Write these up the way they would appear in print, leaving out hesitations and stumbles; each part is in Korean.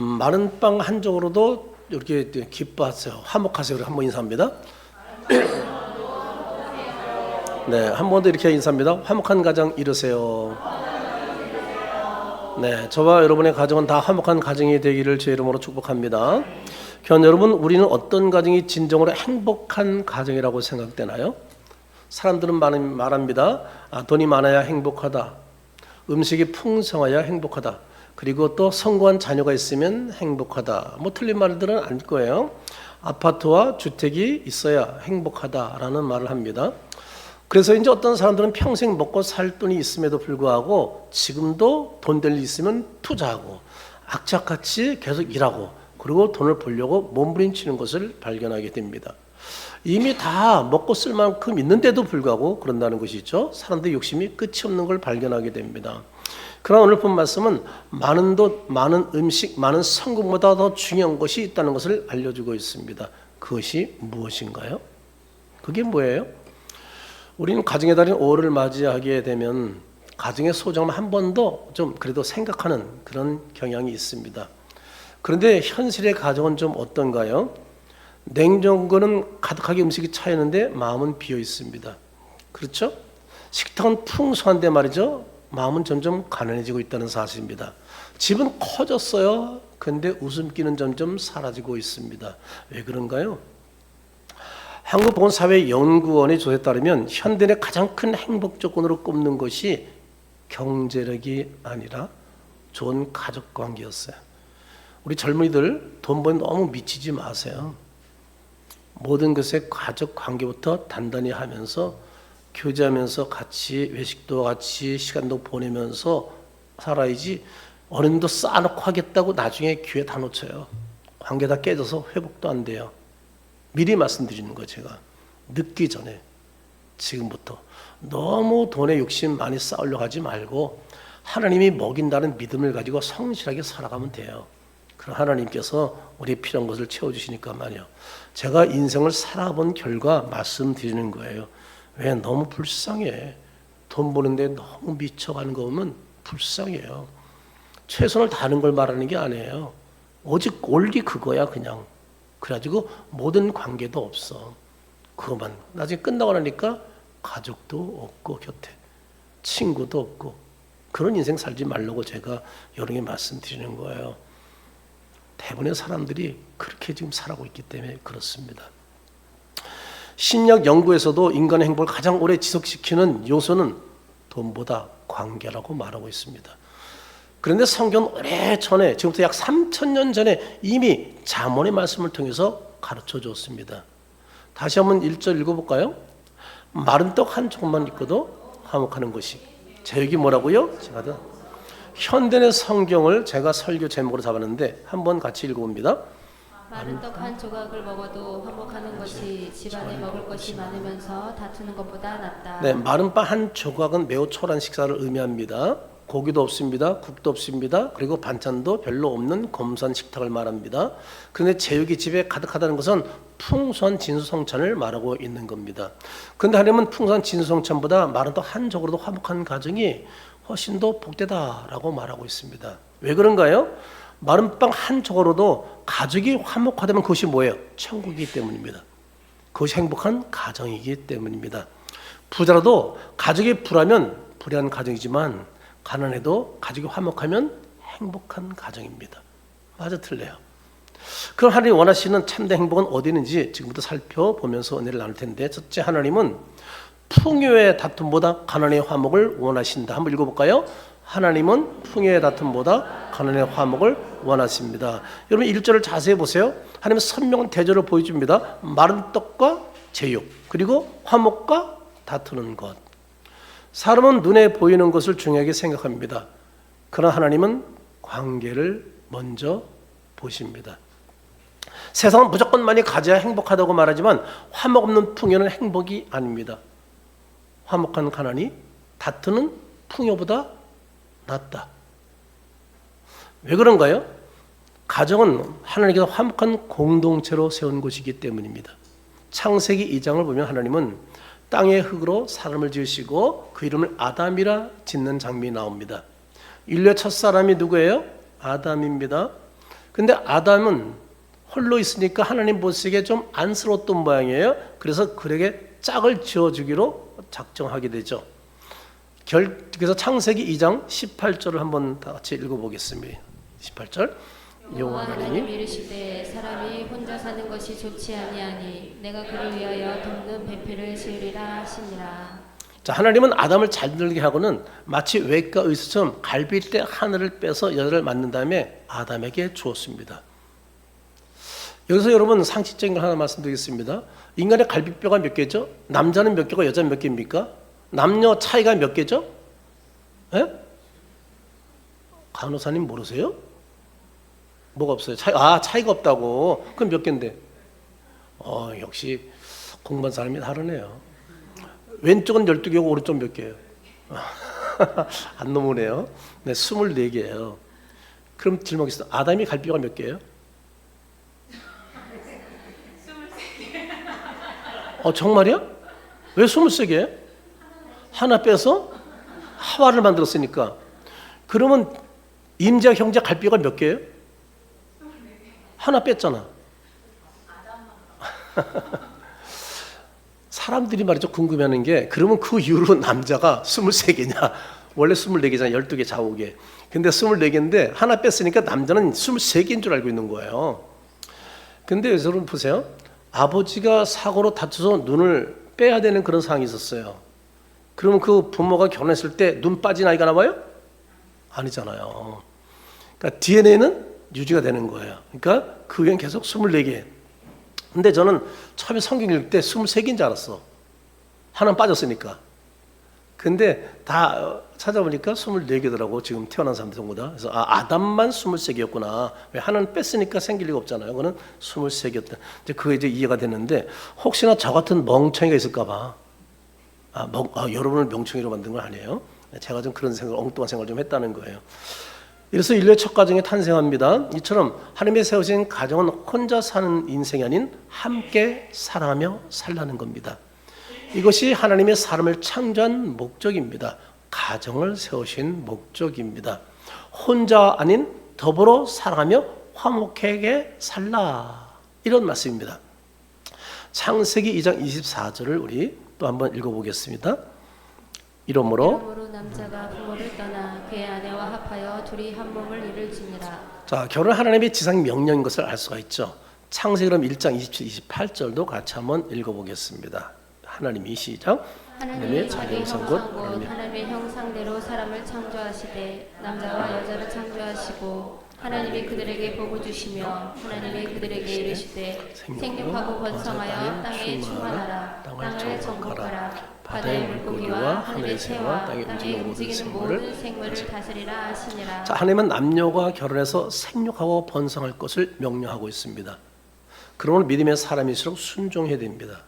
마른 빵 한 쪽으로도 이렇게 기뻐하세요. 화목하세요. 우리 한번 인사합니다. 네, 한 번 더 이렇게 인사합니다. 화목한 가정 이루세요. 네, 저와 여러분의 가정은 다 화목한 가정이 되기를 제 이름으로 축복합니다. 교환 여러분, 우리는 어떤 가정이 진정으로 행복한 가정이라고 생각되나요? 사람들은 말합니다. 돈이 많아야 행복하다. 음식이 풍성해야 행복하다. 그리고 또 성공한 자녀가 있으면 행복하다. 뭐 틀린 말들은 아닐 거예요. 아파트와 주택이 있어야 행복하다라는 말을 합니다. 그래서 이제 어떤 사람들은 평생 먹고 살 돈이 있음에도 불구하고 지금도 돈 될 일 있으면 투자하고 악착같이 계속 일하고 그리고 돈을 벌려고 몸부림치는 것을 발견하게 됩니다. 이미 다 먹고 쓸 만큼 있는데도 불구하고 그런다는 것이죠. 사람들의 욕심이 끝이 없는 걸 발견하게 됩니다. 그러나 오늘 본 말씀은 많은 돈, 많은 음식, 많은 성공보다 더 중요한 것이 있다는 것을 알려주고 있습니다. 그것이 무엇인가요? 그게 뭐예요? 우리는 가정의 달인 5월을 맞이하게 되면 가정의 소중함을 한 번 더 좀 그래도 생각하는 그런 경향이 있습니다. 그런데 현실의 가정은 좀 어떤가요? 냉장고는 가득하게 음식이 차 있는데 마음은 비어 있습니다. 그렇죠? 식탁은 풍성한데 말이죠. 마음은 점점 가난해지고 있다는 사실입니다. 집은 커졌어요. 그런데 웃음기는 점점 사라지고 있습니다. 왜 그런가요? 한국보건사회연구원의 조사에 따르면 현대인의 가장 큰 행복 조건으로 꼽는 것이 경제력이 아니라 좋은 가족관계였어요. 우리 젊은이들 돈 버는 너무 미치지 마세요. 모든 것에 가족관계부터 단단히 하면서 교제하면서 같이 외식도 같이 시간도 보내면서 살아야지. 어른도 쌓아놓고 하겠다고 나중에 기회 다 놓쳐요. 관계 다 깨져서 회복도 안 돼요. 미리 말씀드리는 거 제가 늦기 전에 지금부터 너무 돈에 욕심 많이 쌓으려고 하지 말고 하나님이 먹인다는 믿음을 가지고 성실하게 살아가면 돼요. 그럼 하나님께서 우리 필요한 것을 채워주시니까 말이요. 제가 인생을 살아본 결과 말씀드리는 거예요. 왜 너무 불쌍해. 돈 버는데 너무 미쳐가는 거 보면 불쌍해요. 최선을 다하는 걸 말하는 게 아니에요. 오직 원리 그거야 그냥. 그래가지고 모든 관계도 없어. 그것만. 나중에 끝나고 나니까 가족도 없고 곁에 친구도 없고 그런 인생 살지 말라고 제가 여러 개 말씀드리는 거예요. 대부분의 사람들이 그렇게 지금 살아가고 있기 때문에 그렇습니다. 심리학 연구에서도 인간의 행복을 가장 오래 지속시키는 요소는 돈보다 관계라고 말하고 있습니다. 그런데 성경은 오래전에 지금부터 약 3,000년 전에 이미 잠언의 말씀을 통해서 가르쳐 줬습니다. 다시 한번 1절 읽어볼까요? 마른 떡 한 조각만 있고도 화목하는 것이. 제목이 뭐라고요? 제가 현대의 성경을 제가 설교 제목으로 잡았는데 한번 같이 읽어봅니다. 마른 떡 한 조각을 먹어도 화목하는 것이 집안에 먹을 것이 많으면서 다투는 것보다 낫다. 네, 마른 빵 한 조각은 매우 초라한 식사를 의미합니다. 고기도 없습니다. 국도 없습니다. 그리고 반찬도 별로 없는 검소한 식탁을 말합니다. 그런데 제육이 집에 가득하다는 것은 풍성한 진수성찬을 말하고 있는 겁니다. 그런데 하나님은 풍성한 진수성찬보다 마른 떡 한 조각으로도 화목한 가정이 훨씬 더 복되다라고 말하고 있습니다. 왜 그런가요? 마른 빵 한 조각으로도 가족이 화목하다면 그것이 뭐예요? 천국이기 때문입니다. 그것이 행복한 가정이기 때문입니다. 부자라도 가족이 불하면 불의한 가정이지만 가난해도 가족이 화목하면 행복한 가정입니다. 맞아 틀려요. 그럼 하나님이 원하시는 참된 행복은 어디 있는지 지금부터 살펴보면서 은혜를 나눌 텐데, 첫째, 하나님은 풍요의 다툼보다 가난의 화목을 원하신다. 한번 읽어볼까요? 하나님은 풍요의 다툼보다 가난의 화목을 원하십니다. 여러분 1절을 자세히 보세요. 하나님은 선명한 대조를 보여줍니다. 마른 떡과 제육, 그리고 화목과 다투는 것. 사람은 눈에 보이는 것을 중요하게 생각합니다. 그러나 하나님은 관계를 먼저 보십니다. 세상은 무조건 많이 가져야 행복하다고 말하지만 화목 없는 풍요는 행복이 아닙니다. 화목한 가난이 다투는 풍요보다 낫다. 왜 그런가요? 가정은 하나님께서 화목한 공동체로 세운 곳이기 때문입니다. 창세기 2장을 보면 하나님은 땅의 흙으로 사람을 지으시고 그 이름을 아담이라 짓는 장면이 나옵니다. 인류의 첫사람이 누구예요? 아담입니다. 근데 아담은 홀로 있으니까 하나님 보시기에 좀 안쓰러웠던 모양이에요. 그래서 그에게 짝을 지어주기로 작정하게 되죠. 그래서 창세기 2장 18절을 한번 다 같이 읽어보겠습니다. 18절. 여호와 하나님 이르시되 사람이 혼자 사는 것이 좋지 아니하니 내가 그를 위하여 돕는 배필을 지으리라 하시니라. 자, 하나님은 아담을 잠들게 하고는 마치 외과 의사처럼 갈비뼈 하나를 빼서 여자를 만든 다음에 아담에게 주었습니다. 여기서 여러분 상식적인 걸 하나 말씀드리겠습니다. 인간의 갈비뼈가 몇 개죠? 남자는 몇 개고 여자는 몇 개입니까? 남녀 차이가 몇 개죠? 예? 간호사님 모르세요? 뭐가 없어요? 차이가 없다고. 그럼 몇 개인데? 역시 공부한 사람이 다르네요. 왼쪽은 12개고 오른쪽은 몇 개예요? 안 넘으네요. 네, 24개예요. 그럼 질문 있어. 아담이 갈비뼈가 몇 개예요? 23개. 정말이야? 왜 23개? 하나 빼서 하와를 만들었으니까. 그러면 임자 형제 갈비뼈가 몇 개예요? 하나 뺐잖아. 사람들이 말이죠 궁금해하는 게 그러면 그 이후로 남자가 23개냐? 원래 24개잖아. 12개 좌우개. 근데 24개인데 하나 뺐으니까 남자는 23개인 줄 알고 있는 거예요. 근데 여러분 보세요. 아버지가 사고로 다쳐서 눈을 빼야 되는 그런 상황이 있었어요. 그러면 그 부모가 결혼했을 때 눈 빠진 아이가 나와요? 아니잖아요. 그러니까 DNA는 유지가 되는 거예요. 그러니까 그 후엔 계속 24개. 근데 저는 처음에 성경 읽을 때 23개인 줄 알았어. 하나는 빠졌으니까. 근데 다 찾아보니까 24개더라고. 지금 태어난 사람들 전부 다. 그래서 아담만 23개였구나. 왜 하나는 뺐으니까 생길 리가 없잖아요. 그거는 23개였다. 이제 그게 이제 이해가 됐는데 혹시나 저 같은 멍청이가 있을까 봐. 여러분을 명청이로 만든 건 아니에요. 제가 좀 그런 엉뚱한 생각을 좀 했다는 거예요. 이래서 인류의 첫 가정이 탄생합니다. 이처럼 하나님이 세우신 가정은 혼자 사는 인생이 아닌 함께 살아가며 살라는 겁니다. 이것이 하나님의 사람을 창조한 목적입니다. 가정을 세우신 목적입니다. 혼자 아닌 더불어 살아가며 화목하게 살라. 이런 말씀입니다. 창세기 2장 24절을 우리 또 한번 읽어보겠습니다. 이러므로 남자가 부모를 떠나 그의 아내와 합하여 둘이 한 몸을 이룰지니라. 자, 결혼 하나님의 지상 명령인 것을 알 수가 있죠. 창세기 그럼 1장 27, 28절도 같이 한번 읽어보겠습니다. 하나님이 시작. 하나님이 자기 형상 곧 하나님의 형상대로 사람을 창조하시되 남자와 여자를 창조하시고 하나님이 그들에게 복을 주시며 하나님이 그들에게 이르시되 생육하고 번성하여 땅에 충만하라. 땅을 정복하라. 바다의 물고기와 하늘의 새와 땅에 움직이는 모든 생물을 다스리라 하시니라. 자, 하나님은 남녀가 결혼해서 생육하고 번성할 것을 명령하고 있습니다. 그러면 믿음의 사람일수록 순종해야 됩니다.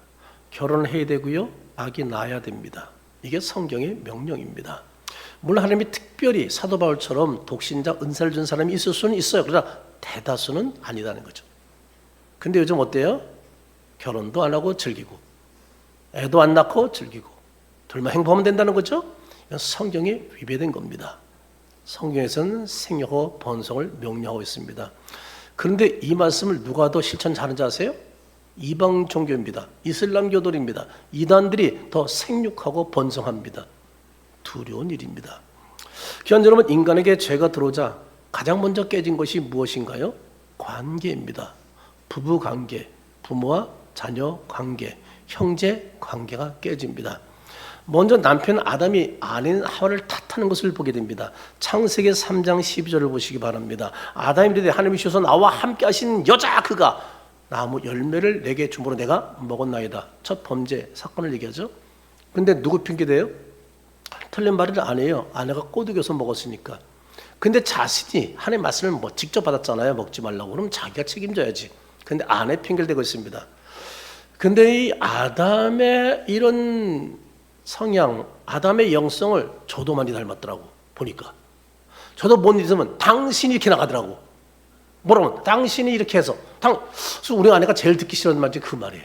결혼을 해야 되고요. 아기 낳아야 됩니다. 이게 성경의 명령입니다. 물론 하나님이 특별히 사도 바울처럼 독신자 은사를 준 사람이 있을 수는 있어요. 그러나 대다수는 아니다는 거죠. 근데 요즘 어때요? 결혼도 안 하고 즐기고 애도 안 낳고 즐기고 둘만 행복하면 된다는 거죠? 이건 성경에 위배된 겁니다. 성경에서는 생육하고 번성을 명령하고 있습니다. 그런데 이 말씀을 누가 더 실천 잘하는지 아세요? 이방 종교입니다. 이슬람교들입니다. 이단들이 더 생육하고 번성합니다. 두려운 일입니다. 귀한 여러분, 인간에게 죄가 들어오자 가장 먼저 깨진 것이 무엇인가요? 관계입니다. 부부 관계, 부모와 자녀 관계, 형제 관계가 깨집니다. 먼저 남편 아담이 아내 하와를 탓하는 것을 보게 됩니다. 창세기 3장 12절을 보시기 바랍니다. 아담이 이르되 하나님이 주셔서 나와 함께 하신 여자 그가 나무 열매를 내게 주므로 내가 먹었나이다. 첫 범죄 사건을 얘기하죠. 근데 누구 핑계대요? 틀린 말을 안 해요. 아내가 꼬드겨서 먹었으니까. 근데 자신이 하나님의 말씀을 직접 받았잖아요. 먹지 말라고. 그럼 자기가 책임져야지. 근데 아내 핑계를 대고 있습니다. 근데 이 아담의 이런 성향, 아담의 영성을 저도 많이 닮았더라고. 보니까. 저도 못 잊으면 당신이 이렇게 나가더라고. 뭐라면 당신이 이렇게 해서 우리 아내가 제일 듣기 싫어하는 말이 그 말이에요.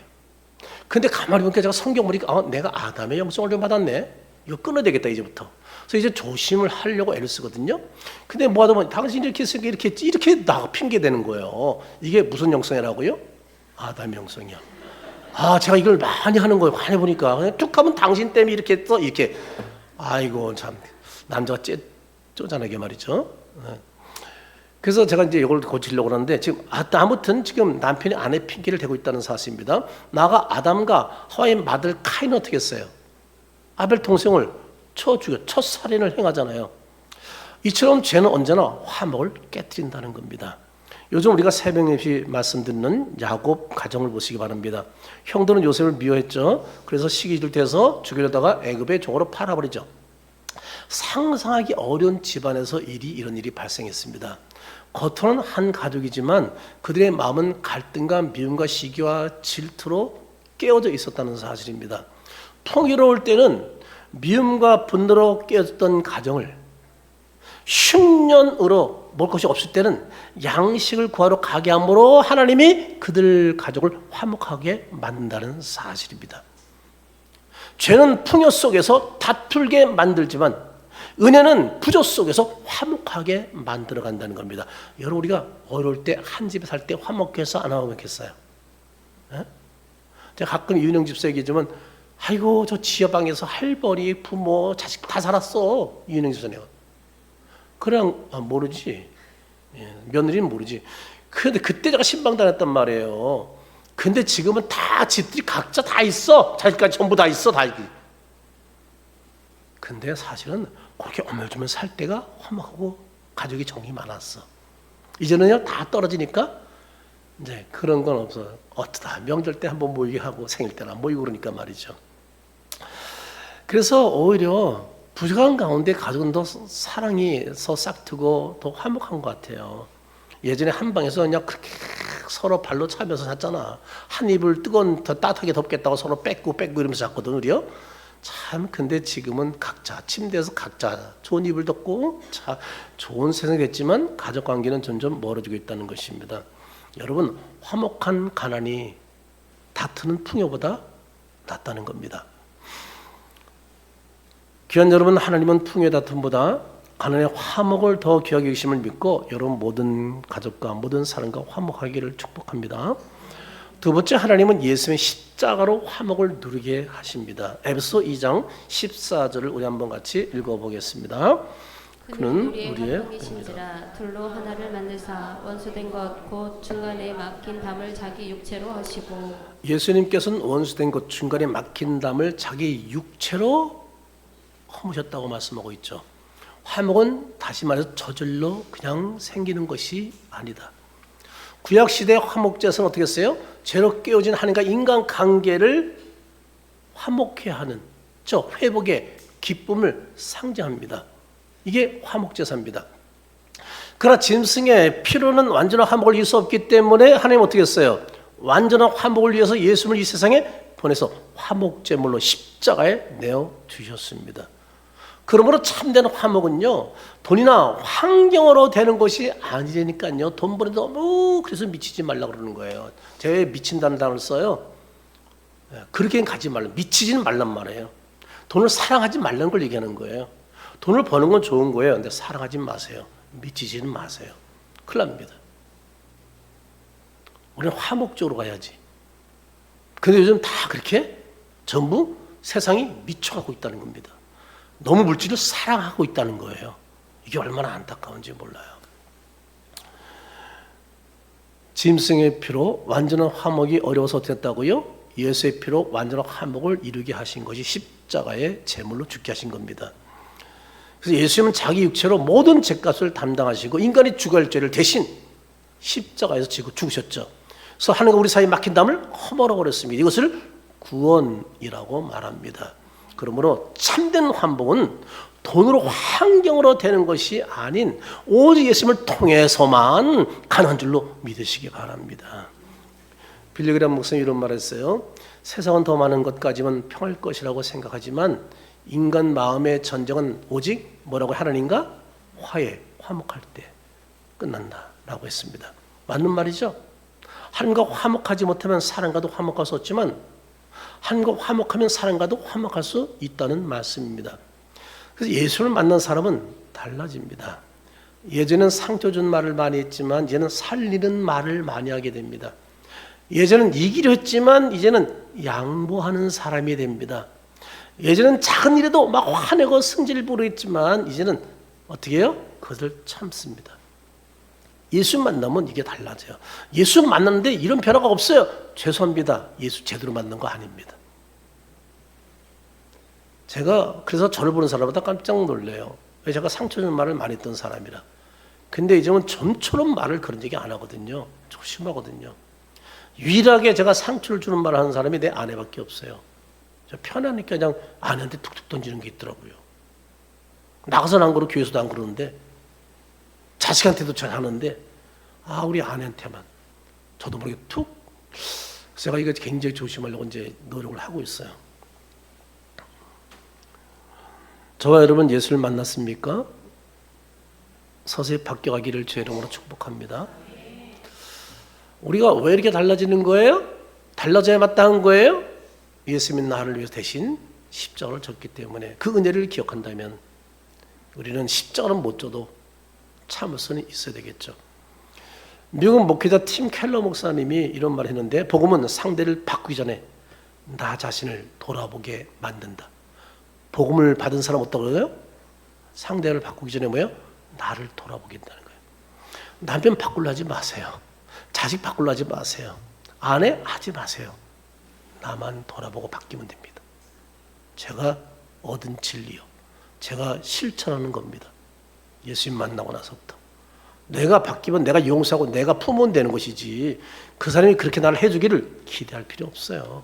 근데 가만히 보니까 제가 성경 보니까 내가 아담의 영성을 좀 받았네. 이거 끊어야 되겠다 이제부터. 그래서 이제 조심을 하려고 애를 쓰거든요. 근데 뭐 하다 보면 당신 이렇게 쓰기 이렇게 나 핑계 대는 거예요. 이게 무슨 영성이라고요? 아담 영성이야. 아, 제가 이걸 많이 하는 거예요. 많이 보니까 그냥 툭 하면 당신 때문에 이렇게 또 이렇게. 아이고 참 남자가 쪼잔하게 말이죠. 그래서 제가 이제 이걸 고치려고 하는데 지금 아무튼 지금 남편이 아내 핑계를 대고 있다는 사실입니다. 나가 아담과 하와의 맏아들 카인은 어떻게 했어요? 아벨 동생을 쳐 죽여 첫 살인을 행하잖아요. 이처럼 죄는 언제나 화목을 깨트린다는 겁니다. 요즘 우리가 새벽에 말씀 듣는 야곱 가정을 보시기 바랍니다. 형들은 요셉을 미워했죠. 그래서 시기를 대서 죽이려다가 애굽의 종으로 팔아버리죠. 상상하기 어려운 집안에서 이런 일이 발생했습니다. 겉으로는 한 가족이지만 그들의 마음은 갈등과 미움과 시기와 질투로 깨어져 있었다는 사실입니다. 풍요로울 때는 미움과 분노로 깨어졌던 가정을 흉년으로 먹을 것이 없을 때는 양식을 구하러 가게 함으로 하나님이 그들 가족을 화목하게 만든다는 사실입니다. 죄는 풍요 속에서 다툴게 만들지만 은혜는 부조 속에서 화목하게 만들어 간다는 겁니다. 여러분 우리가 어려울 때 한 집에 살 때 화목해서 안 화목했어요? 제가 가끔 이은영 집사 얘기하지만 아이고 저 지하방에서 할머니 부모 자식 다 살았어. 이은영 집사네요. 그냥 모르지. 며느리는 모르지. 그런데 그때 제가 신방다녔단 말이에요. 근데 지금은 다 집들이 각자 다 있어. 자식까지 전부 다 있어. 다. 근데 사실은 그렇게 어물주면 살 때가 화목하고 가족이 정이 많았어. 이제는요 다 떨어지니까 이제 그런 건 없어. 어쩌다 명절 때 한번 모이게 하고 생일 때는 안 모이고 그러니까 말이죠. 그래서 오히려 부족한 가운데 가족은 더 사랑이 더 싹트고 더 화목한 것 같아요. 예전에 한 방에서 그냥 그렇게 서로 발로 차면서 잤잖아. 한 이불 뜨거운 더 따뜻하게 덮겠다고 서로 뺏고 이러면서 잤거든 우리요. 참 근데 지금은 각자 침대에서 각자 좋은 이불 덮고 좋은 세상이 됐지만 가족 관계는 점점 멀어지고 있다는 것입니다. 여러분 화목한 가난이 다투는 풍요보다 낫다는 겁니다. 귀한 여러분, 하나님은 풍요의 다툼보다 가난의 화목을 더 귀하게 여기심을 믿고 여러분 모든 가족과 모든 사람과 화목하기를 축복합니다. 두 번째, 하나님은 예수님의 십자가로 화목을 누리게 하십니다. 에베소 2장 14절을 우리 한번 같이 읽어보겠습니다. 그는 우리의 합병이신지라 둘로 하나를 만드사 원수된 것 곧 중간에 막힌 담을 자기 육체로 하시고. 예수님께서는 원수된 것 중간에 막힌 담을 자기 육체로 허무셨다고 말씀하고 있죠. 화목은 다시 말해서 저절로 그냥 생기는 것이 아니다. 구약시대 화목제사는 어떻게 했어요? 죄로 깨어진 하나님과 인간 관계를 화목해 하는 회복의 기쁨을 상징합니다. 이게 화목제사입니다. 그러나 짐승의 피로는 완전한 화목을 이룰 수 없기 때문에 하나님 어떻게 했어요? 완전한 화목을 위해서 예수님을 이 세상에 보내서 화목제물로 십자가에 내어주셨습니다. 그러므로 참된 화목은요, 돈이나 환경으로 되는 것이 아니라니까요. 돈 버는 너무 그래서 미치지 말라고 그러는 거예요. 제가 왜 미친다는 단어를 써요? 그렇게는 가지 말라. 미치지는 말란 말이에요. 돈을 사랑하지 말라는 걸 얘기하는 거예요. 돈을 버는 건 좋은 거예요. 근데 사랑하지 마세요. 미치지는 마세요. 큰일 납니다. 우리는 화목적으로 가야지. 근데 요즘 다 그렇게 전부 세상이 미쳐가고 있다는 겁니다. 너무 물질을 사랑하고 있다는 거예요. 이게 얼마나 안타까운지 몰라요. 짐승의 피로 완전한 화목이 어려워서 됐다고요? 예수의 피로 완전한 화목을 이루게 하신 것이 십자가의 제물로 죽게 하신 겁니다. 그래서 예수님은 자기 육체로 모든 죄값을 담당하시고 인간이 죽어야 할 죄를 대신 십자가에서 지고 죽으셨죠. 그래서 하나님과 우리 사이에 막힌 담을 허물어 버렸습니다. 이것을 구원이라고 말합니다. 그러므로 참된 환복은 돈으로 환경으로 되는 것이 아닌 오직 예수님을 통해서만 가능한 줄로 믿으시기 바랍니다. 빌리그람 목사님이 이런 말을 했어요. 세상은 더 많은 것까지만 평할 것이라고 생각하지만 인간 마음의 전쟁은 오직 뭐라고 하나님과 화목할 때 끝난다라고 했습니다. 맞는 말이죠. 하나님과 화목하지 못하면 사람과도 화목할 수 없지만 하나님과 화목하면 사람과도 화목할 수 있다는 말씀입니다. 그래서 예수를 만난 사람은 달라집니다. 예전엔 상처 준 말을 많이 했지만 이제는 살리는 말을 많이 하게 됩니다. 예전엔 이기려 했지만 이제는 양보하는 사람이 됩니다. 예전엔 작은 일에도 막 화내고 승질 부리했지만 이제는 어떻게 해요? 그것을 참습니다. 예수 만나면 이게 달라져요. 예수 만났는데 이런 변화가 없어요. 죄송합니다. 예수 제대로 만난 거 아닙니다. 제가 그래서 저를 보는 사람마다 깜짝 놀래요. 왜 제가 상처 주는 말을 많이 했던 사람이라. 근데 이제는 좀처럼 말을 그런 얘기 안 하거든요. 조심하거든요. 유일하게 제가 상처를 주는 말을 하는 사람이 내 아내밖에 없어요. 저 편하니까 그냥 아내한테 툭툭 던지는 게 있더라고요. 나가서는 안 그러고 교회에서도 안 그러는데 자식한테도 잘 하는데 우리 아내한테만 저도 모르게 툭. 제가 이거 굉장히 조심하려고 이제 노력을 하고 있어요. 저와 여러분 예수를 만났습니까? 서서히 바뀌어가기를 주의 이름으로 축복합니다. 우리가 왜 이렇게 달라지는 거예요? 달라져야 마땅한 거예요? 예수님이 나를 위해서 대신 십자가를 졌기 때문에 그 은혜를 기억한다면 우리는 십자가는 못 져도 참을 수는 있어야 되겠죠. 미국 목회자 팀 켈러 목사님이 이런 말을 했는데 복음은 상대를 바꾸기 전에 나 자신을 돌아보게 만든다. 복음을 받은 사람 어떻다고 그래요? 상대를 바꾸기 전에 뭐예요? 나를 돌아보게 한다는 거예요. 남편 바꾸려 하지 마세요. 자식 바꾸려 하지 마세요. 아내 하지 마세요. 나만 돌아보고 바뀌면 됩니다. 제가 얻은 진리요. 제가 실천하는 겁니다. 예수님 만나고 나서부터. 내가 바뀌면 내가 용서하고 내가 품으면 되는 것이지 그 사람이 그렇게 나를 해주기를 기대할 필요 없어요.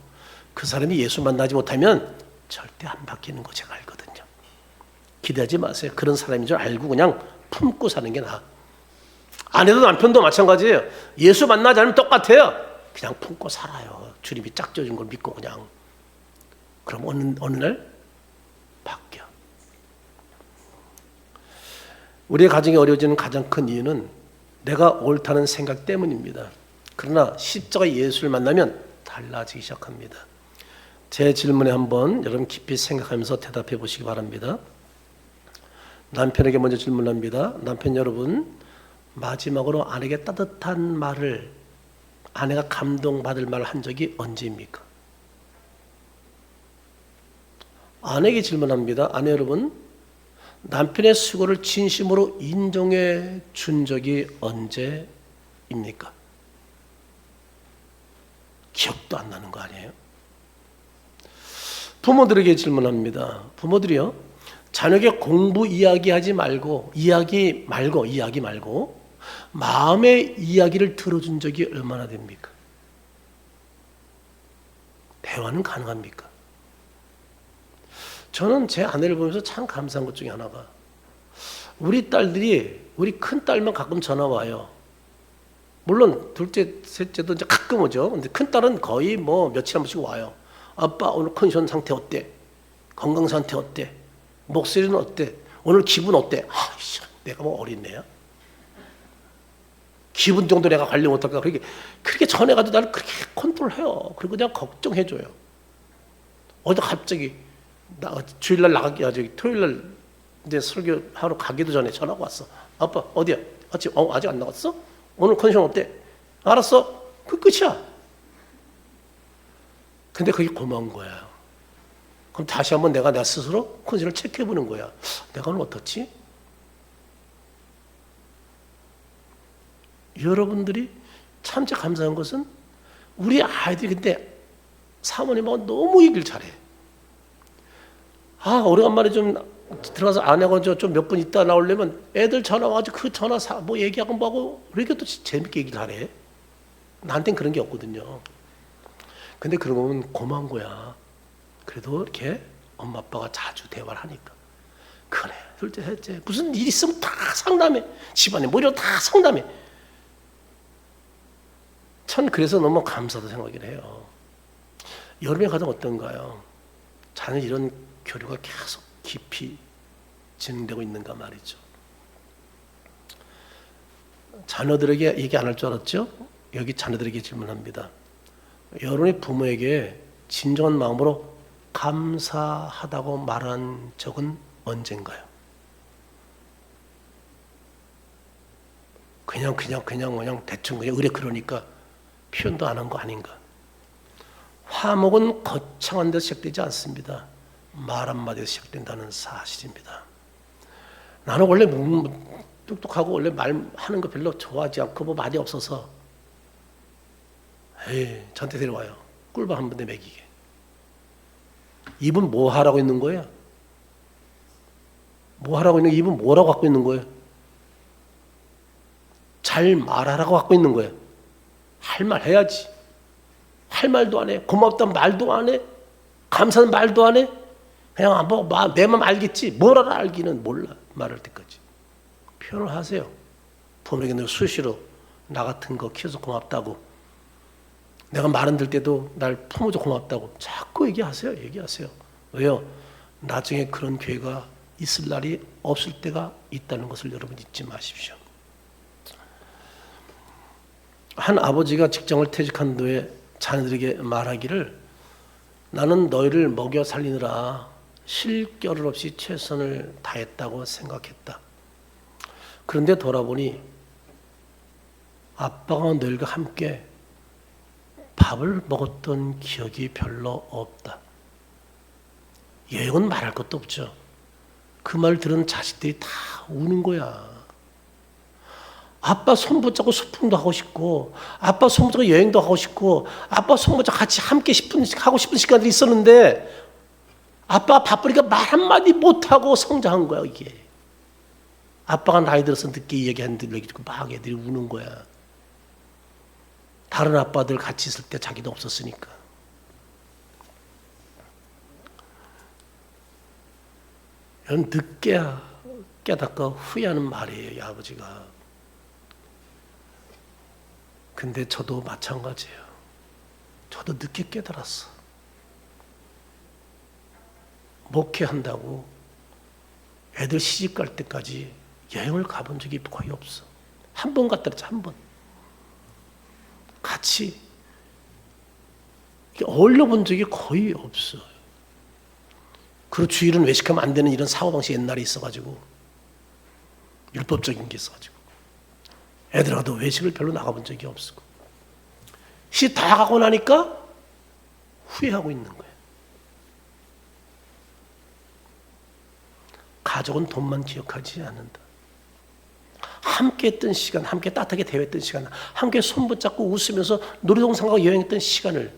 그 사람이 예수 만나지 못하면 절대 안 바뀌는 거 제가 알거든요. 기대하지 마세요. 그런 사람인 줄 알고 그냥 품고 사는 게 나아. 아내도 남편도 마찬가지예요. 예수 만나지 않으면 똑같아요. 그냥 품고 살아요. 주님이 짝져준 걸 믿고 그냥. 그럼 어느 날 바뀌어. 우리의 가정이 어려워지는 가장 큰 이유는 내가 옳다는 생각 때문입니다. 그러나 십자가 예수를 만나면 달라지기 시작합니다. 제 질문에 한번 여러분 깊이 생각하면서 대답해 보시기 바랍니다. 남편에게 먼저 질문합니다. 남편 여러분, 마지막으로 아내에게 따뜻한 말을, 아내가 감동받을 말을 한 적이 언제입니까? 아내에게 질문합니다. 아내 여러분, 남편의 수고를 진심으로 인정해 준 적이 언제입니까? 기억도 안 나는 거 아니에요? 부모들에게 질문합니다. 부모들이요, 자녀에게 공부 이야기 말고 마음의 이야기를 들어준 적이 얼마나 됩니까? 대화는 가능합니까? 저는 제 아내를 보면서 참 감사한 것 중에 하나가, 우리 딸들이, 우리 큰 딸만 가끔 전화 와요. 물론 둘째, 셋째도 이제 가끔 오죠. 근데 큰 딸은 거의 뭐 며칠 한 번씩 와요. 아빠 오늘 컨디션 상태 어때? 건강 상태 어때? 목소리는 어때? 오늘 기분 어때? 아이씨, 내가 뭐 어린애야? 기분 정도 내가 관리 못할까? 그렇게 전해가지고 나를 그렇게 컨트롤해요. 그리고 그냥 걱정해줘요. 어디 갑자기 주일날 토요일날 이제 설교하러 가기도 전에 전화가 왔어. 아빠 어디야? 아직 안 나갔어? 오늘 컨디션 어때? 알았어. 그 끝이야. 근데 그게 고마운 거야. 그럼 다시 한번 내가 스스로 컨디션을 체크해 보는 거야. 내가 오늘 어떻지? 여러분들이 참 감사한 것은 우리 아이들이 근데 사모님하고 너무 얘기를 잘해. 오래간만에 좀 들어가서 아내하고 좀 몇 분 있다 나오려면 애들 전화 와가지고 그 전화 뭐 얘기하고 뭐하고 이렇게 또 재밌게 얘기를 하래. 나한테는 그런 게 없거든요. 근데 그런 거 보면 고마운 거야. 그래도 이렇게 엄마 아빠가 자주 대화를 하니까. 그래, 둘째, 셋째 무슨 일 있으면 다 상담해. 집안에 뭐 이런 다 상담해. 전 그래서 너무 감사하다 생각을 해요. 여름의 가정 어떤가요? 자녀 이런 교류가 계속 깊이 진행되고 있는가 말이죠. 자녀들에게 얘기 안 할 줄 알았죠? 여기 자녀들에게 질문합니다. 여러분의 부모에게 진정한 마음으로 감사하다고 말한 적은 언젠가요? 그냥 대충 그냥 의뢰 그러니까 표현도 안 한 거 아닌가? 화목은 거창한 데서 시작되지 않습니다. 말 한마디에서 시작된다는 사실입니다. 나는 원래 똑똑하고 원래 말하는 거 별로 좋아하지 않고 뭐 말이 없어서 저한테 데려와요. 꿀밥 한 번에 먹이게. 입은 뭐 하라고 있는 거예요? 뭐 하라고 있는 입은 뭐라고 갖고 있는 거예요? 잘 말하라고 갖고 있는 거예요. 할 말 해야지. 할 말도 안 해. 고맙다는 말도 안 해. 감사는 말도 안 해. 그냥 내 마음 알겠지. 뭘 알아 알기는 몰라. 말할 때까지. 표현을 하세요. 부모에게 늘 수시로 나 같은 거 키워서 고맙다고. 내가 말 안 들 때도 날 품어줘 고맙다고. 자꾸 얘기하세요. 왜요? 나중에 그런 기회가 있을 날이 없을 때가 있다는 것을 여러분 잊지 마십시오. 한 아버지가 직장을 퇴직한 후에 자녀들에게 말하기를 나는 너희를 먹여 살리느라 쉴 겨를 없이 최선을 다했다고 생각했다. 그런데 돌아보니 아빠가 너희들과 함께 밥을 먹었던 기억이 별로 없다. 여행은 말할 것도 없죠. 그 말 들은 자식들이 다 우는 거야. 아빠 손 붙잡고 소풍도 하고 싶고 아빠 손 붙잡고 여행도 하고 싶고 아빠 손 붙잡고 같이 함께 하고 싶은 시간들이 있었는데 아빠가 바쁘니까 말 한마디 못하고 성장한 거야 이게. 아빠가 나이 들어서 늦게 얘기하는데 얘기 듣고 막 애들이 우는 거야. 다른 아빠들 같이 있을 때 자기도 없었으니까. 이건 늦게야 깨닫고 후회하는 말이에요, 이 아버지가. 근데 저도 마찬가지예요. 저도 늦게 깨달았어. 목회한다고 애들 시집 갈 때까지 여행을 가본 적이 거의 없어. 한 번 갔다 그랬지, 한 번. 같이 어울려 본 적이 거의 없어요. 그리고 주일은 외식하면 안 되는 이런 사고방식이 옛날에 있어가지고 율법적인 게 있어가지고 애들하고도 외식을 별로 나가본 적이 없었고 시집 다 가고 나니까 후회하고 있는 거예요. 가족은 돈만 기억하지 않는다. 함께 했던 시간, 함께 따뜻하게 대화했던 시간, 함께 손 붙잡고 웃으면서 놀이동산 가고 여행했던 시간을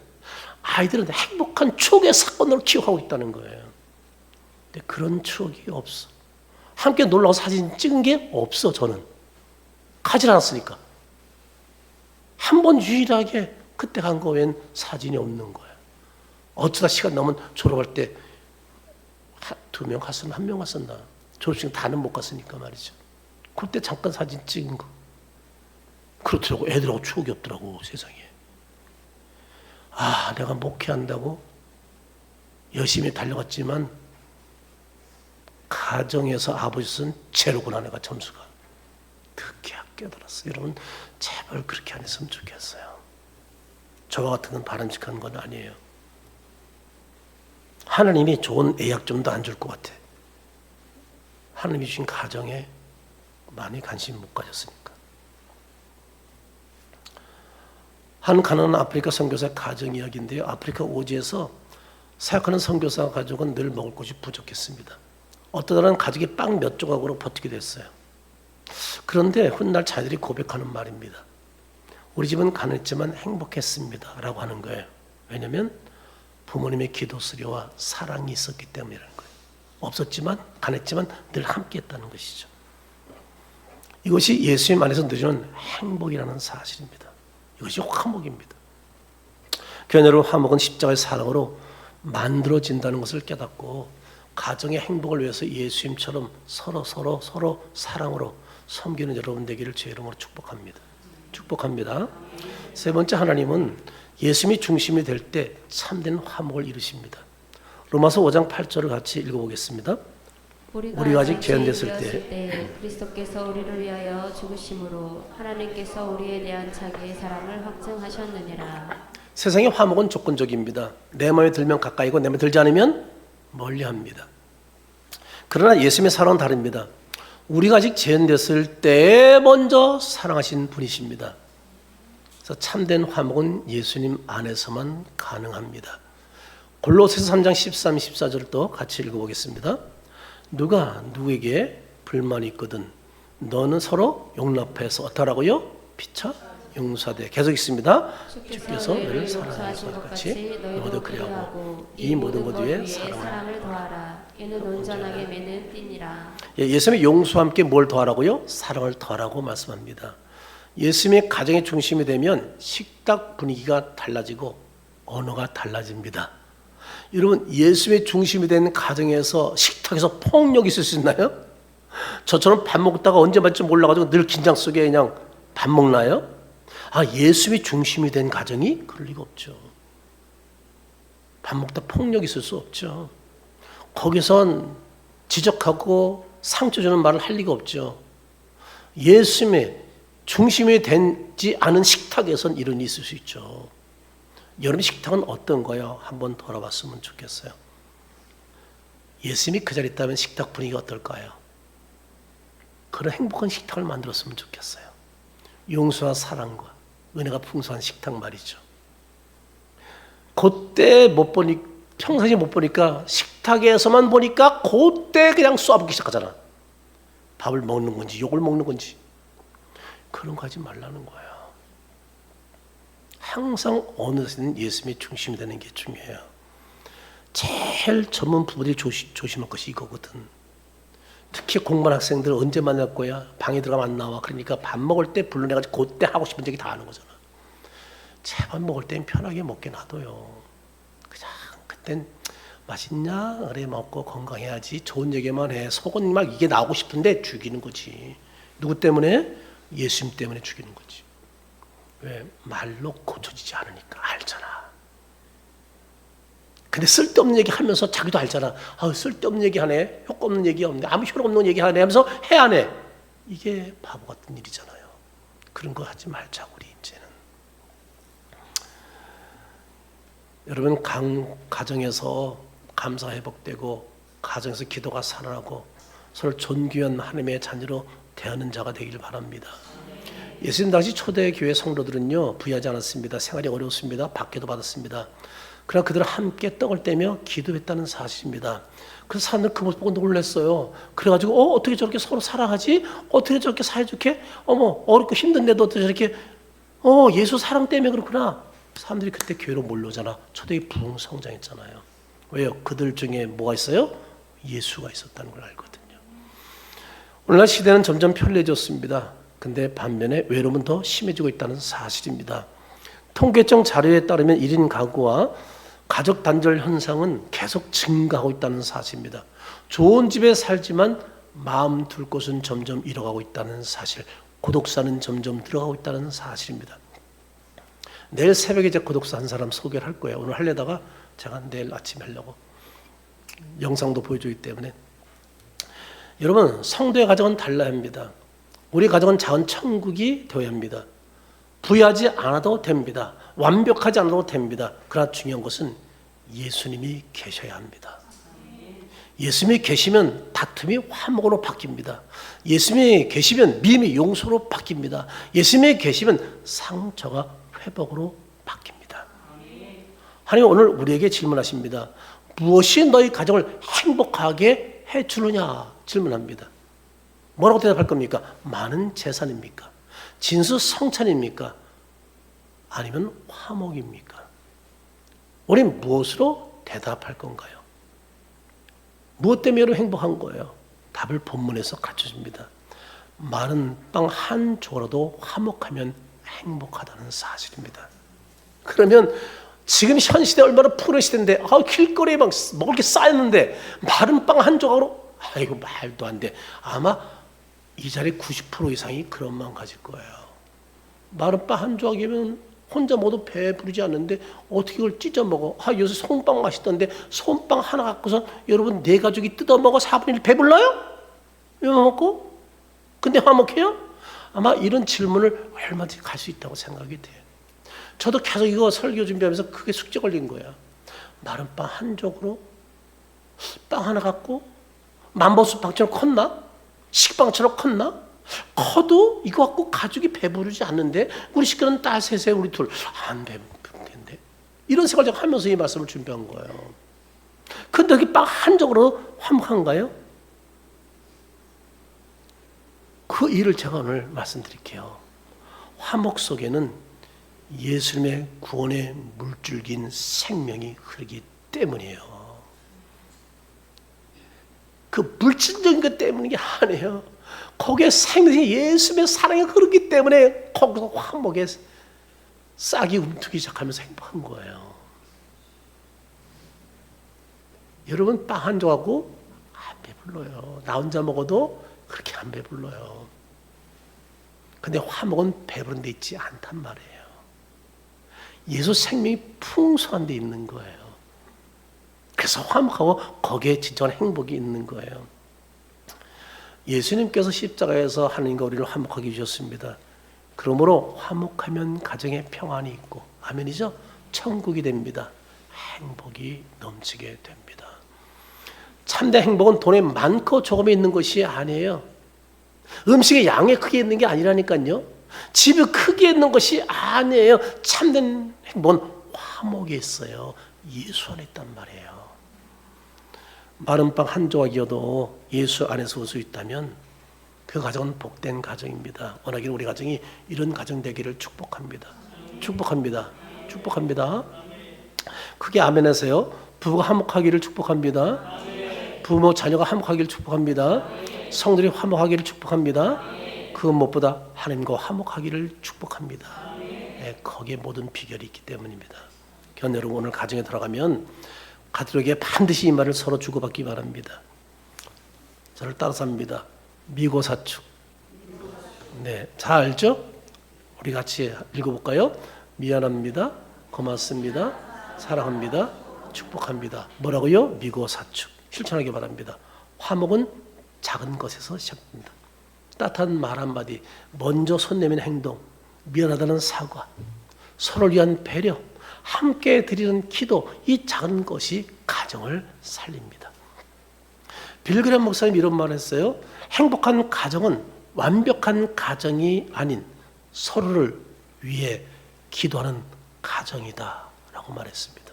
아이들은 행복한 추억의 사건으로 기억하고 있다는 거예요. 근데 그런 추억이 없어. 함께 놀러 가서 사진 찍은 게 없어, 저는. 가지 않았으니까. 한 번 유일하게 그때 간 거 외엔 사진이 없는 거야. 어쩌다 시간 남으면 졸업할 때 2명 갔었나 1명 갔었나. 졸업식 다는 못 갔으니까 말이죠. 그때 잠깐 사진 찍은 거. 그렇더라고. 애들하고 추억이 없더라고, 세상에. 아, 내가 목회한다고 열심히 달려갔지만 가정에서 아버지 쓴 제로구나, 내가 점수가. 듣게 깨달았어. 여러분 제발 그렇게 안 했으면 좋겠어요. 저와 같은 건 바람직한 건 아니에요. 하나님이 좋은 애약점도 안 줄 것 같아. 하나님이 주신 가정에 많이 관심 못 가졌으니까. 한 가난한 아프리카 선교사의 가정 이야기인데요. 아프리카 오지에서 사역하는 선교사 가족은 늘 먹을 것이 부족했습니다. 어떤 날은 가족이 빵 몇 조각으로 버티게 됐어요. 그런데 훗날 자녀들이 고백하는 말입니다. 우리 집은 가난했지만 행복했습니다 라고 하는 거예요. 왜냐하면 부모님의 기도 수료와 사랑이 있었기 때문이라는 거예요. 없었지만 가난했지만 늘 함께했다는 것이죠. 이것이 예수님 안에서 누리는 행복이라는 사실입니다. 이것이 화목입니다. 교회로 화목은 십자가의 사랑으로 만들어진다는 것을 깨닫고 가정의 행복을 위해서 예수님처럼 서로 사랑으로 섬기는 여러분 되기를 주의 이름으로 축복합니다. 축복합니다. 세 번째, 하나님은 예수님이 중심이 될 때 참된 화목을 이루십니다. 로마서 5장 8절을 같이 읽어보겠습니다. 우리가 아직 죄인됐을 때 그리스도께서 우리를 위하여 죽으심으로 하나님께서 우리에 대한 자기의 사랑을 확증하셨느니라. 세상의 화목은 조건적입니다. 내 마음에 들면 가까이고 내 마음에 들지 않으면 멀리합니다. 그러나 예수님의 사랑은 다릅니다. 우리가 아직 죄인됐을 때 먼저 사랑하신 분이십니다. 그래서 참된 화목은 예수님 안에서만 가능합니다. 골로새서 3장 13, 14절을 또 같이 읽어보겠습니다. 누가 누구에게 불만이 있거든 너는 서로 용납해서 어떠라고요? 피차 용서하되. 계속 있습니다. 주께서 너를 사랑하신 것 같이 너도 그리하고 이 모든 것 위에 사랑을 더하라. 이는 온전하게 매는 띠니라. 예수님의 용서와 함께 뭘 더하라고요? 사랑을 더하라고 말씀합니다. 예수님의 가정의 중심이 되면 식탁 분위기가 달라지고 언어가 달라집니다. 여러분, 예수님의 중심이 된 가정에서 식탁에서 폭력이 있을 수 있나요? 저처럼 밥 먹다가 언제 맞을지 몰라가지고 늘 긴장 속에 그냥 밥 먹나요? 예수님이 중심이 된 가정이 그럴 리가 없죠. 밥 먹다 폭력이 있을 수 없죠. 거기선 지적하고 상처 주는 말을 할 리가 없죠. 예수님의 중심이 되지 않은 식탁에선 이런 일이 있을 수 있죠. 여러분 식탁은 어떤 거예요? 한번 돌아봤으면 좋겠어요. 예수님이 그 자리에 있다면 식탁 분위기가 어떨까요? 그런 행복한 식탁을 만들었으면 좋겠어요. 용서와 사랑과 은혜가 풍성한 식탁 말이죠. 그때 못 보니 평상시에 못 보니까 식탁에서만 보니까 그때 그냥 쏘아붓기 시작하잖아. 밥을 먹는 건지 욕을 먹는 건지 그런 거 하지 말라는 거예요. 항상 어느 데서는 예수님의 중심이 되는 게 중요해요. 제일 전문 부부들이 조심할 것이 이거거든. 특히 공부한 학생들 언제 만날 거야? 방에 들어가면 안 나와. 그러니까 밥 먹을 때 불러내가지고 그때 하고 싶은 얘기 다 하는 거잖아. 제밥 먹을 땐 편하게 먹게 놔둬요. 그냥 그땐 맛있냐? 그래 먹고 건강해야지. 좋은 얘기만 해. 속은 막 이게 나오고 싶은데 죽이는 거지. 누구 때문에? 예수님 때문에 죽이는 거지. 왜? 말로 고쳐지지 않으니까. 알잖아. 근데 쓸데없는 얘기 하면서 자기도 알잖아. 쓸데없는 얘기 하네. 효과 없는 얘기 없네. 아무 효과 없는 얘기 하네 하면서 해 안 해. 이게 바보 같은 일이잖아요. 그런 거 하지 말자고 우리 이제는. 여러분 가정에서 감사 회복되고 가정에서 기도가 살아나고 서로 존귀한 하나님의 자녀로 대하는 자가 되기를 바랍니다. 예수님 당시 초대교회 성도들은요 부유하지 않았습니다. 생활이 어려웠습니다. 박해도 받았습니다. 그러나 그들은 함께 떡을 떼며 기도했다는 사실입니다. 그래서 사람들 그 모습 보고 놀랐어요. 그래가지고 어떻게 저렇게 서로 사랑하지? 어떻게 저렇게 사이좋게? 어렵고 힘든데도 어떻게 저렇게 예수 사랑 때문에 그렇구나. 사람들이 그때 교회로 몰려오잖아. 초대교회 부흥 성장했잖아요. 왜요? 그들 중에 뭐가 있어요? 예수가 있었다는 걸 알거든요. 오늘날 시대는 점점 편리해졌습니다. 근데 반면에 외로움은 더 심해지고 있다는 사실입니다. 통계청 자료에 따르면 1인 가구와 가족 단절 현상은 계속 증가하고 있다는 사실입니다. 좋은 집에 살지만 마음 둘 곳은 점점 잃어가고 있다는 사실, 고독사는 점점 들어가고 있다는 사실입니다. 내일 새벽에 제 고독사 한 사람 소개를 할 거예요. 오늘 하려다가 제가 내일 아침에 하려고 영상도 보여주기 때문에. 여러분 성도의 가정은 달라야 합니다. 우리 가정은 작은 천국이 되어야 합니다. 부유하지 않아도 됩니다. 완벽하지 않아도 됩니다. 그러나 중요한 것은 예수님이 계셔야 합니다. 예수님이 계시면 다툼이 화목으로 바뀝니다. 예수님이 계시면 미움이 용서로 바뀝니다. 예수님이 계시면 상처가 회복으로 바뀝니다. 하나님 오늘 우리에게 질문하십니다. 무엇이 너희 가정을 행복하게 해주느냐 질문합니다. 뭐라고 대답할 겁니까? 많은 재산입니까? 진수성찬입니까? 아니면 화목입니까? 우린 무엇으로 대답할 건가요? 무엇 때문에 여러분 행복한 거예요? 답을 본문에서 갖춰줍니다. 마른 빵 한 조각으로도 화목하면 행복하다는 사실입니다. 그러면 지금 현 시대 얼마나 푸른 시대인데 길거리에 막 먹을 게 쌓였는데 마른 빵 한 조각으로 이거 말도 안 돼. 아마 이 자리 90% 이상이 그런 마음 가질 거예요. 마른 빵 한 조각이면 혼자 먹어도 배부르지 않는데 어떻게 이걸 찢어 먹어? 요새 손빵 맛있던데 손빵 하나 갖고서 여러분 네 가족이 뜯어 먹어 4분의 1 배불러요? 이거 먹고? 근데 화목해요? 아마 이런 질문을 얼마든지 갈 수 있다고 생각이 돼요. 저도 계속 이거 설교 준비하면서 그게 숙제 걸린 거야. 나는 빵 한 쪽으로 빵 하나 갖고 만보수빵처럼 컸나? 식빵처럼 컸나? 커도 이거 갖고 가족이 배부르지 않는데 우리 식구는 딸 셋에 우리 둘 안 배부를 텐데 이런 생각을 제가 하면서 이 말씀을 준비한 거예요. 근데 여기 빵 한 쪽으로 화목한가요? 그 일을 제가 오늘 말씀드릴게요. 화목 속에는 예수님의 구원의 물줄기인 생명이 흐르기 때문이에요. 그 물질적인 것 때문이 아니에요. 거기에 생명이 예수님의 사랑이 흐르기 때문에 거기서 화목에 싹이 움트기 시작하면서 행복한 거예요. 여러분 빵 한 조각하고 안 배불러요. 나 혼자 먹어도 그렇게 안 배불러요. 근데 화목은 배부른 데 있지 않단 말이에요. 예수 생명이 풍성한 데 있는 거예요. 그래서 화목하고 거기에 진정한 행복이 있는 거예요. 예수님께서 십자가에서 하나님과 우리를 화목하게 주셨습니다. 그러므로 화목하면 가정에 평안이 있고 아멘이죠? 천국이 됩니다. 행복이 넘치게 됩니다. 참된 행복은 돈에 많고 조금이 있는 것이 아니에요. 음식의 양이 크게 있는 게 아니라니까요. 집이 크게 있는 것이 아니에요. 참된 행복은 화목에 있어요. 예수 안에 있단 말이에요. 마른 빵 한 조각이어도 예수 안에서 올 수 있다면 그 가정은 복된 가정입니다. 워낙에 우리 가정이 이런 가정 되기를 축복합니다. 축복합니다. 축복합니다. 크게 아멘하세요. 부부가 화목하기를 축복합니다. 부모 자녀가 화목하기를 축복합니다. 성들이 화목하기를 축복합니다. 그 무엇보다 하나님과 화목하기를 축복합니다. 네, 거기에 모든 비결이 있기 때문입니다. 그러니까 여러분 오늘 가정에 들어가면 가족에게 반드시 이 말을 서로 주고받기 바랍니다. 저를 따라서 합니다. 미고사축. 네, 잘 알죠? 우리 같이 읽어볼까요? 미안합니다. 고맙습니다. 사랑합니다. 축복합니다. 뭐라고요? 미고사축. 실천하기 바랍니다. 화목은 작은 것에서 시작됩니다. 따뜻한 말 한마디, 먼저 손 내미는 행동, 미안하다는 사과, 서로를 위한 배려, 함께 드리는 기도, 이 작은 것이 가정을 살립니다. 빌그램 목사님 이런 말을 했어요. 행복한 가정은 완벽한 가정이 아닌 서로를 위해 기도하는 가정이다 라고 말했습니다.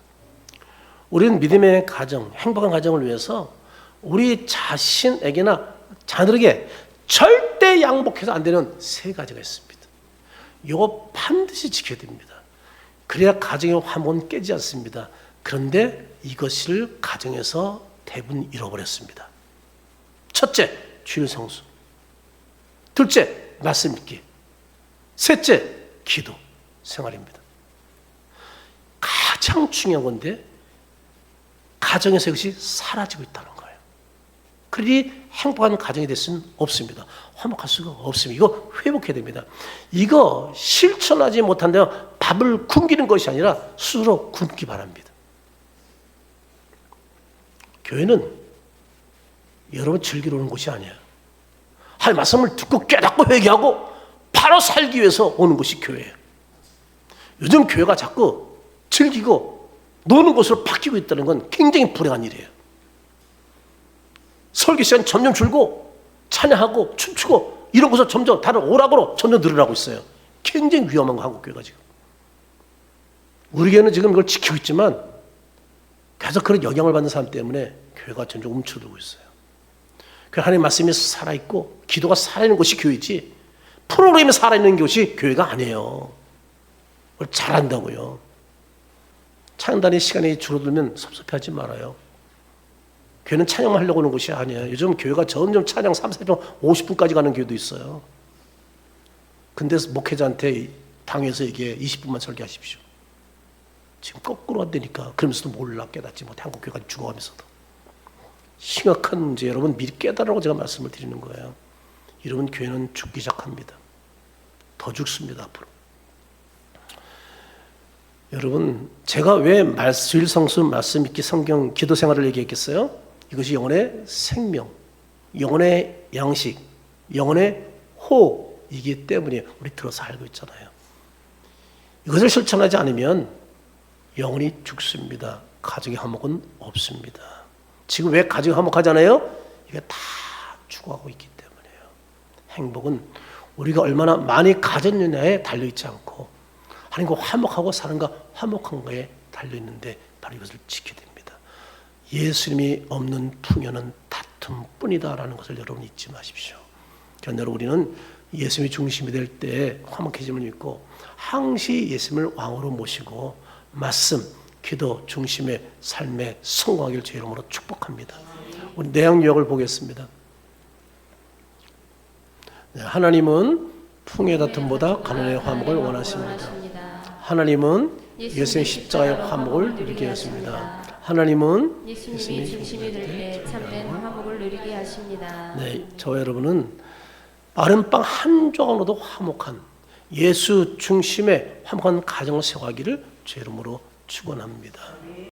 우리는 믿음의 가정, 행복한 가정을 위해서 우리 자신에게나 자녀들에게 절대 양복해서 안 되는 세 가지가 있습니다. 이거 반드시 지켜야 됩니다. 그래야 가정의 화목은 깨지지 않습니다. 그런데 이것을 가정에서 대부분 잃어버렸습니다. 첫째, 주일 성수. 둘째, 말씀 읽기. 셋째, 기도 생활입니다. 가장 중요한 건데 가정에서 이것이 사라지고 있다는 거예요. 그러니 행복한 가정이 될 수는 없습니다. 화목할 수가 없습니다. 이거 회복해야 됩니다. 이거 실천하지 못한다면 밥을 굶기는 것이 아니라 스스로 굶기 바랍니다. 교회는 여러분 즐기러 오는 곳이 아니에요. 할 말씀을 듣고 깨닫고 회개하고 바로 살기 위해서 오는 곳이 교회예요. 요즘 교회가 자꾸 즐기고 노는 곳으로 바뀌고 있다는 건 굉장히 불행한 일이에요. 설교 시간 점점 줄고 찬양하고 춤추고 이런 곳을 점점 다른 오락으로 점점 늘어나고 있어요. 굉장히 위험한 거 한국교회가 지금. 우리 교회는 지금 이걸 지키고 있지만 계속 그런 영향을 받는 사람 때문에 교회가 점점 움츠러들고 있어요. 그 하나님의 말씀이 살아있고 기도가 살아있는 곳이 교회지 프로그램이 살아있는 곳이 교회가 아니에요. 그걸 잘한다고요. 찬양단의 시간이 줄어들면 섭섭해하지 말아요. 교회는 찬양만 하려고 하는 곳이 아니에요. 요즘 교회가 점점 찬양 30분, 50분까지 가는 교회도 있어요. 근데 목회자한테 당에서 이게 20분만 설교하십시오. 지금 거꾸로 한다니까. 그러면서도 몰라 깨닫지 못해. 한국 교회가 죽어가면서도. 심각한 문제 여러분 미리 깨달으라고 제가 말씀을 드리는 거예요. 여러분 교회는 죽기 시작합니다. 더 죽습니다 앞으로. 여러분 제가 왜 주일 성수, 말씀 읽기, 성경, 기도 생활을 얘기했겠어요? 이것이 영혼의 생명, 영혼의 양식, 영혼의 호이기 때문에 우리 들어서 알고 있잖아요. 이것을 실천하지 않으면 영원히 죽습니다. 가정의 화목은 없습니다. 지금 왜 가정이 화목하잖아요? 이게 다 죽어가고 있기 때문에요. 행복은 우리가 얼마나 많이 가졌느냐에 달려있지 않고 하나님과 화목하고 사는가 화목한 거에 달려있는데 바로 이것을 지켜야 됩니다. 예수님이 없는 풍요는 다툼뿐이다라는 것을 여러분 잊지 마십시오. 그러나 여러분 우리는 예수님이 중심이 될 때 화목해짐을 믿고 항시 예수님을 왕으로 모시고 말씀, 기도 중심의 삶에 성공하기를 주 이름으로 축복합니다. 우리 내용 요약을 보겠습니다. 하나님은 풍요의 다툼보다 가난의 화목을 원하십니다. 하나님은 예수님의 십자가의 화목을 누리게 하십니다. 하나님은 예수님이 중심이 될 때 참된 화목을 누리게 하십니다. 네, 저와 여러분은 마른 빵 한 조각으로도 화목한 예수 중심의 화목한 가정을 세워가기를 주 이름으로 축원합니다.